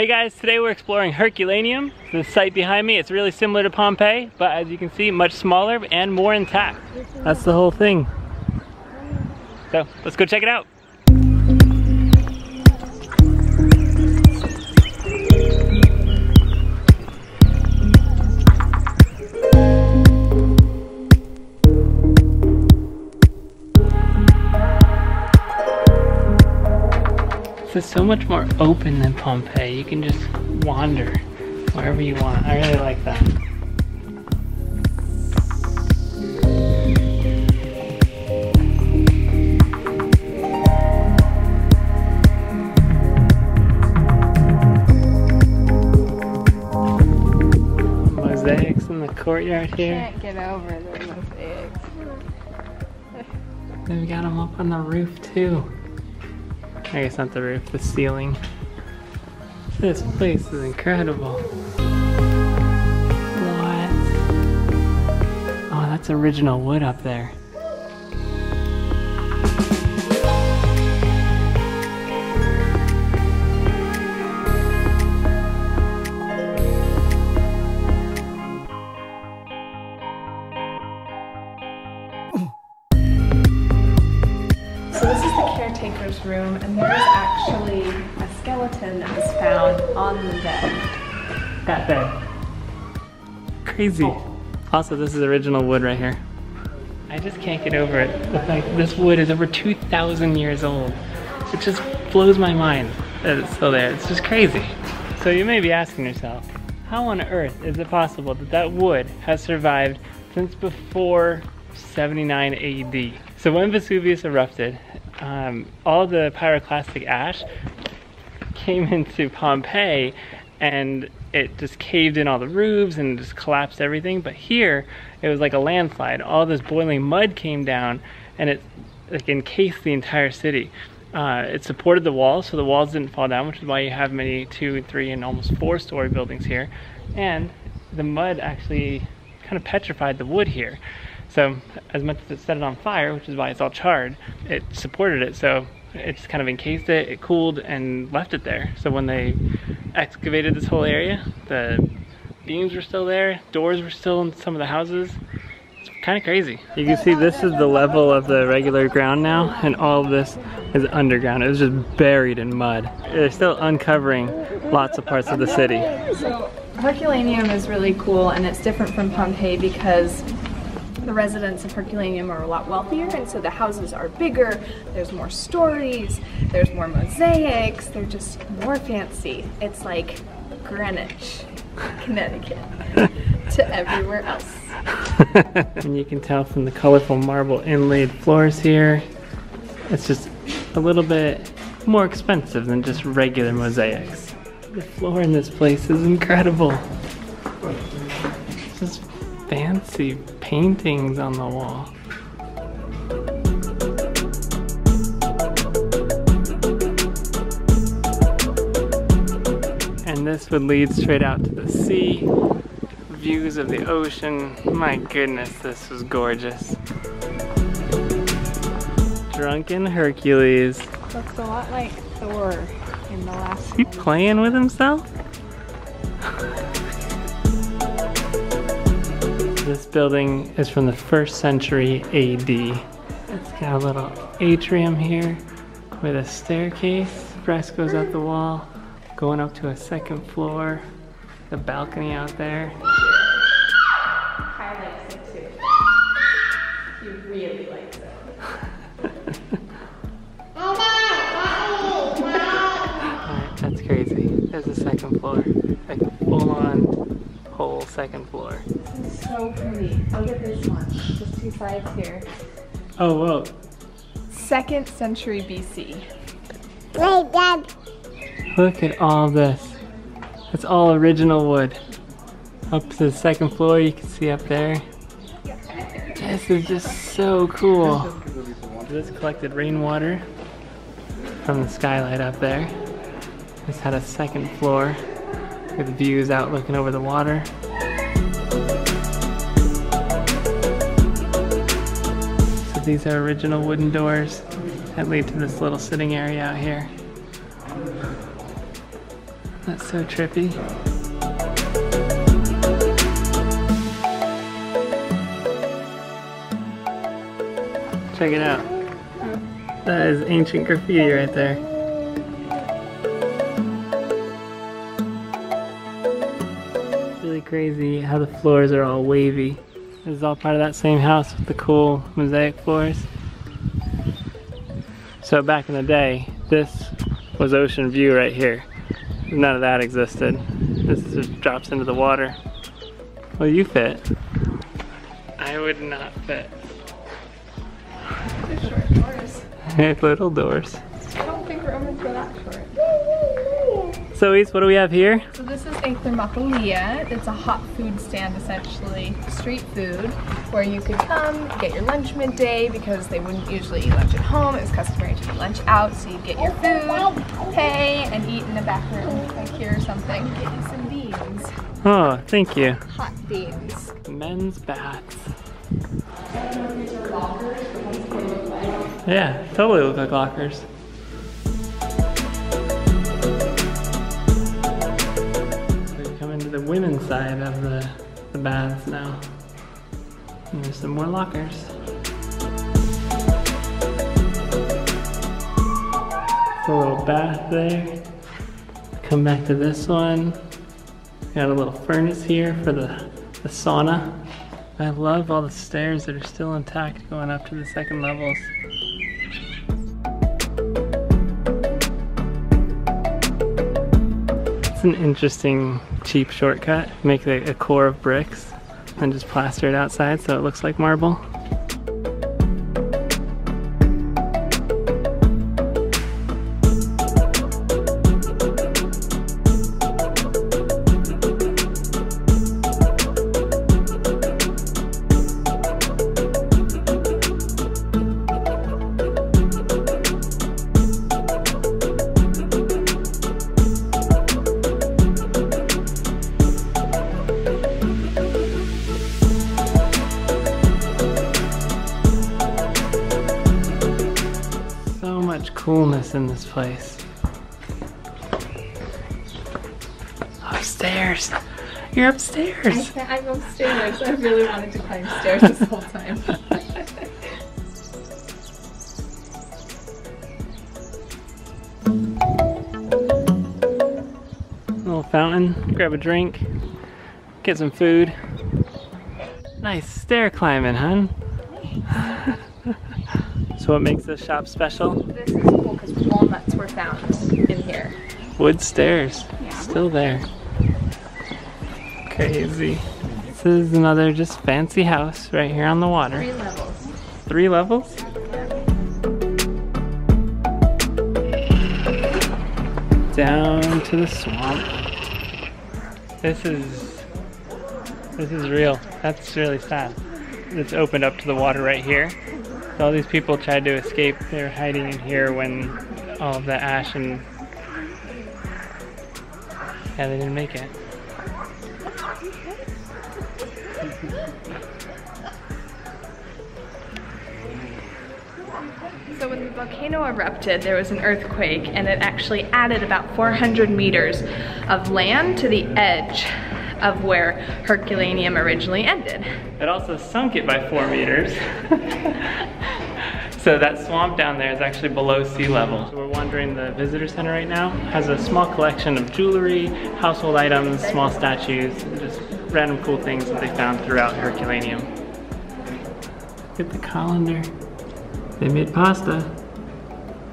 Hey guys, today we're exploring Herculaneum. The site behind me, it's really similar to Pompeii, but as you can see, much smaller and more intact. That's the whole thing. So, let's go check it out. This is so much more open than Pompeii. You can just wander wherever you want. I really like that. Mosaics in the courtyard here. I can't get over the mosaics. They've got them up on the roof too. I guess not the roof, the ceiling. This place is incredible. What? Oh, that's original wood up there. So this is the caretaker's room, and there is actually a skeleton that was found on the bed. That bed. Crazy. Also, this is original wood right here. I just can't get over it. The fact that this wood is over 2,000 years old. It just blows my mind that it's still there. It's just crazy. So you may be asking yourself, how on earth is it possible that that wood has survived since before 79 AD? So when Vesuvius erupted, all the pyroclastic ash came into Pompeii and it just caved in all the roofs and just collapsed everything. But here, it was like a landslide. All this boiling mud came down and it like encased the entire city. It supported the walls, so the walls didn't fall down, which is why you have many 2, 3, and almost 4-story buildings here. And the mud actually kind of petrified the wood here. So as much as it set it on fire, which is why it's all charred, it supported it. So it just kind of encased it, it cooled, and left it there. So when they excavated this whole area, the beams were still there, doors were still in some of the houses. It's kind of crazy. You can see this is the level of the regular ground now, and all of this is underground. It was just buried in mud. They're still uncovering lots of parts of the city. So Herculaneum is really cool, and it's different from Pompeii because the residents of Herculaneum are a lot wealthier, and so the houses are bigger, there's more stories, there's more mosaics, they're just more fancy. It's like Greenwich, Connecticut, to everywhere else. And you can tell from the colorful marble inlaid floors here, it's just a little bit more expensive than just regular mosaics. The floor in this place is incredible. It's just fancy paintings on the wall. And this would lead straight out to the sea. Views of the ocean. My goodness, this was gorgeous. Drunken Hercules. Looks a lot like Thor in the last Is he playing with himself? This building is from the 1st century AD. It's got a little atrium here with a staircase, frescoes up the wall, going up to a 2nd floor, the balcony out there. I likes it too. He really likes it. Alright, that's crazy. There's the 2nd floor. Like a full-on whole 2nd floor. So pretty. Look at this one. Just 2 sides here. Oh, whoa. 2nd century BC. Wait, Dad. Look at all this. It's all original wood. Up to the 2nd floor, you can see up there. This is just so cool. This collected rainwater from the skylight up there. This had a 2nd floor with views out looking over the water. So these are original wooden doors that lead to this little sitting area out here. That's so trippy. Check it out. That is ancient graffiti right there. Really crazy how the floors are all wavy. This is all part of that same house with the cool mosaic floors. So back in the day, this was ocean view right here. None of that existed. This just drops into the water. Well, you fit. I would not fit. They're short doors. Little doors. I don't think Romans were that short. So East, what do we have here? So this is a thermopolia. It's a hot food stand, essentially, street food, where you could come, get your lunch midday, because they wouldn't usually eat lunch at home. It was customary to eat lunch out, so you'd get your food, pay, and eat in the back room, like here or something. Get you some beans. Oh, thank you. Hot beans. Men's baths. Yeah, totally look like lockers. We come into the women's side of the baths now. And there's some more lockers. It's a little bath there. Come back to this one. Got a little furnace here for the sauna. I love all the stairs that are still intact going up to the second levels. It's an interesting cheap shortcut. Make a core of bricks and just plaster it outside so it looks like marble. Coolness in this place. Upstairs! You're upstairs! I'm upstairs. I really wanted to climb stairs this whole time. Little fountain, grab a drink, get some food. Nice stair climbing, hun. So what makes this shop special? This is cool because walnuts were found in here. Wood stairs, Yeah. still there. Crazy. This is another just fancy house right here on the water. 3 levels. 3 levels? Down to the swamp. This is real. That's really sad. It's opened up to the water right here. So all these people tried to escape. They were hiding in here when all of the ash and yeah, they didn't make it. So when the volcano erupted, there was an earthquake, and it actually added about 400 meters of land to the edge of where Herculaneum originally ended. It also sunk it by 4 meters. So that swamp down there is actually below sea level. So we're wandering the visitor center right now. It has a small collection of jewelry, household items, small statues, just random cool things that they found throughout Herculaneum. Look at the colander. They made pasta.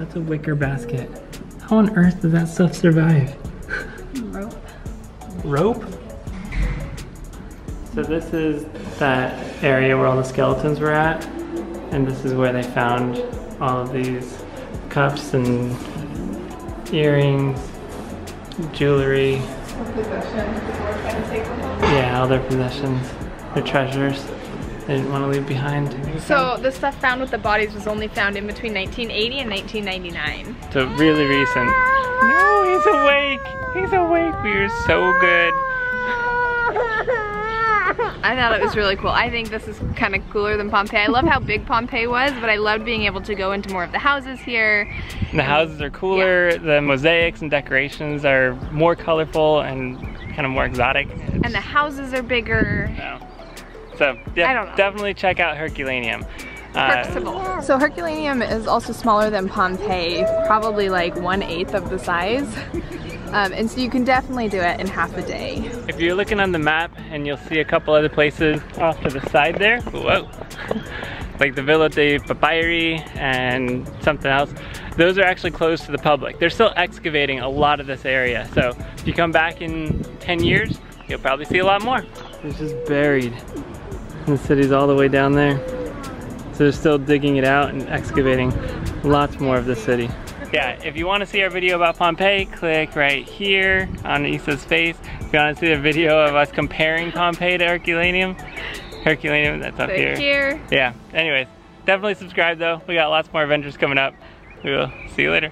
That's a wicker basket. How on earth does that stuff survive? Rope. Rope? So this is that area where all the skeletons were at, and this is where they found all of these cups and earrings, jewelry. Possessions people were trying to take them home. Yeah, all their possessions, their treasures they didn't want to leave behind. So the stuff found with the bodies was only found in between 1980 and 1999. So really recent. No, he's awake! He's awake! We are so good. I thought it was really cool. I think this is kind of cooler than Pompeii. I love how big Pompeii was, but I loved being able to go into more of the houses here. The houses are cooler, yeah. The mosaics and decorations are more colorful and kind of more exotic. And the houses are bigger. So yeah, definitely check out Herculaneum. So Herculaneum is also smaller than Pompeii, probably like 1/8 of the size. And so you can definitely do it in half a day. If you're looking on the map and you'll see a couple other places off to the side there, whoa, like the Villa dei Papyri and something else, those are actually closed to the public. They're still excavating a lot of this area. So if you come back in 10 years, you'll probably see a lot more. It's just buried. The city's all the way down there. So they're still digging it out and excavating lots more of the city. Yeah, if you want to see our video about Pompeii, click right here on Issa's face. If you want to see a video of us comparing Pompeii to Herculaneum, that's up here. Yeah, anyways, definitely subscribe though. We got lots more adventures coming up. We will see you later.